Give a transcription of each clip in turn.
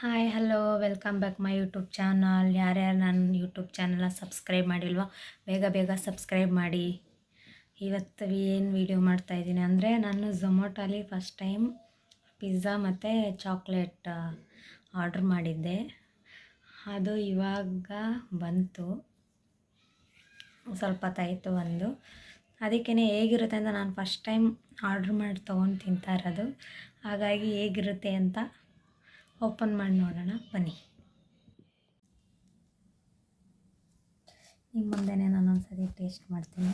Hi hello welcome back my YouTube channel. ಯಾರ್ಯಾರು ನನ್ನ YouTube ಚಾನಲ್ನ ಸಬ್ಸ್ಕ್ರೈಬ್ ಮಾಡಿಲ್ವೋ ಬೇಗ ಬೇಗ ಸಬ್ಸ್ಕ್ರೈಬ್ ಮಾಡಿ. ಇವತ್ತು ಏನು ವೀಡಿಯೋ ಮಾಡ್ತಾಯಿದ್ದೀನಿ ಅಂದರೆ, ನಾನು ಝೊಮೊಟೋಲಿ ಫಸ್ಟ್ ಟೈಮ್ ಪಿಜ್ಜಾ ಮತ್ತು ಚಾಕ್ಲೇಟ್ ಆರ್ಡ್ರ್ ಮಾಡಿದ್ದೆ. ಅದು ಇವಾಗ ಬಂತು, ಸ್ವಲ್ಪ ಹೊತ್ತಾಯಿತು ಬಂದು. ಅದಕ್ಕೇ ಹೇಗಿರುತ್ತೆ ಅಂತ ನಾನು ಫಸ್ಟ್ ಟೈಮ್ ಆರ್ಡ್ರ್ ಮಾಡಿ ತೊಗೊಂಡು ತಿಂತಾ ಇರೋದು. ಹಾಗಾಗಿ ಹೇಗಿರುತ್ತೆ ಅಂತ ಓಪನ್ ಮಾಡಿ ನೋಡೋಣ ಬನ್ನಿ. ನಿಮ್ಮ ಮುಂದೆನೇ ನಾನು ಒಂದ್ಸರಿ ಟೇಸ್ಟ್ ಮಾಡ್ತೀನಿ.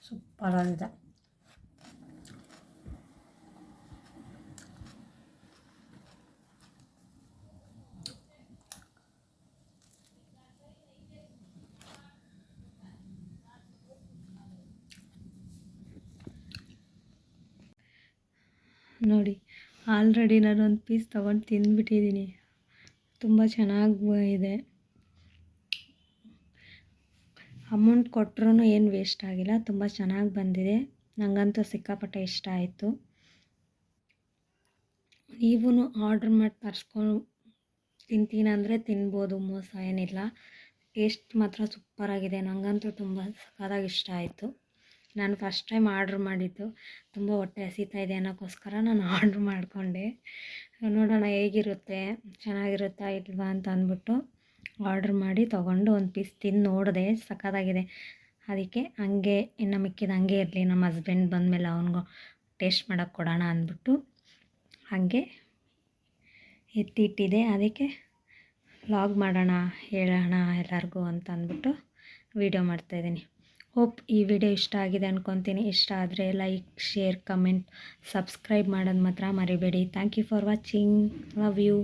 ಸೂಪರ್ ಆಗಿದೆ. ನೋಡಿ, ಆಲ್ರೆಡಿ ನಾನು ಒಂದು ಪೀಸ್ ತೊಗೊಂಡು ತಿಂದ್ಬಿಟ್ಟಿದ್ದೀನಿ. ತುಂಬ ಚೆನ್ನಾಗಿ ಇದೆ. ಅಮೌಂಟ್ ಕೊಟ್ಟರೂ ಏನು ವೇಸ್ಟ್ ಆಗಿಲ್ಲ, ತುಂಬ ಚೆನ್ನಾಗಿ ಬಂದಿದೆ. ನನಗಂತೂ ಸಿಕ್ಕಾಪಟ್ಟೆ ಇಷ್ಟ ಆಯಿತು. ನೀವೂ ಆರ್ಡ್ರ್ ಮಾಡಿ ತರಿಸ್ಕೊಂಡು ತಿಂತೀನಂದರೆ ತಿನ್ಬೋದು, ಮೋಸ ಏನಿಲ್ಲ. ಟೇಸ್ಟ್ ಮಾತ್ರ ಸೂಪರಾಗಿದೆ. ನನಗಂತೂ ತುಂಬ ಸಖತ್ತಾಗಿ ಇಷ್ಟ ಆಯಿತು. ನಾನು ಫಸ್ಟ್ ಟೈಮ್ ಆರ್ಡ್ರ್ ಮಾಡಿದ್ದು, ತುಂಬ ಹೊಟ್ಟೆ ಹಸಿತಾ ಇದೆ ಅನ್ನೋಕ್ಕೋಸ್ಕರ ನಾನು ಆರ್ಡ್ರ್ ಮಾಡಿಕೊಂಡೆ. ನೋಡೋಣ ಹೇಗಿರುತ್ತೆ, ಚೆನ್ನಾಗಿರುತ್ತಾ ಇಲ್ವಾ ಅಂತ ಅಂದ್ಬಿಟ್ಟು ಆರ್ಡ್ರ್ ಮಾಡಿ ತೊಗೊಂಡು ಒಂದು ಪೀಸ್ ತಿಂದು ನೋಡಿದೆ. ಸಖತ್ತಾಗಿದೆ. ಅದಕ್ಕೆ ಹಂಗೆ ಇನ್ನು ಮಿಕ್ಕಿದ ಹಂಗೆ ಇರಲಿ, ನಮ್ಮ ಹಸ್ಬೆಂಡ್ ಬಂದಮೇಲೆ ಅವನಿಗೂ ಟೇಸ್ಟ್ ಮಾಡೋಕ್ಕೆ ಕೊಡೋಣ ಅಂದ್ಬಿಟ್ಟು ಹಾಗೆ ಎತ್ತಿಟ್ಟಿದೆ. ಅದಕ್ಕೆ ವ್ಲಾಗ್ ಮಾಡೋಣ, ಹೇಳೋಣ ಎಲ್ಲರಿಗೂ ಅಂತ ಅಂದ್ಬಿಟ್ಟು ವೀಡಿಯೋ ಮಾಡ್ತಾಯಿದ್ದೀನಿ. ಹೋಪ್ ಈ ವಿಡಿಯೋ ಇಷ್ಟ ಆಗಿದೆ ಅಂದ್ಕೊತೀನಿ. ಇಷ್ಟ ಆದರೆ ಲೈಕ್, ಶೇರ್, ಕಮೆಂಟ್, ಸಬ್ಸ್ಕ್ರೈಬ್ ಮಾಡೋದು ಮಾತ್ರ ಮರಿಬೇಡಿ. Thank you for watching. Love you.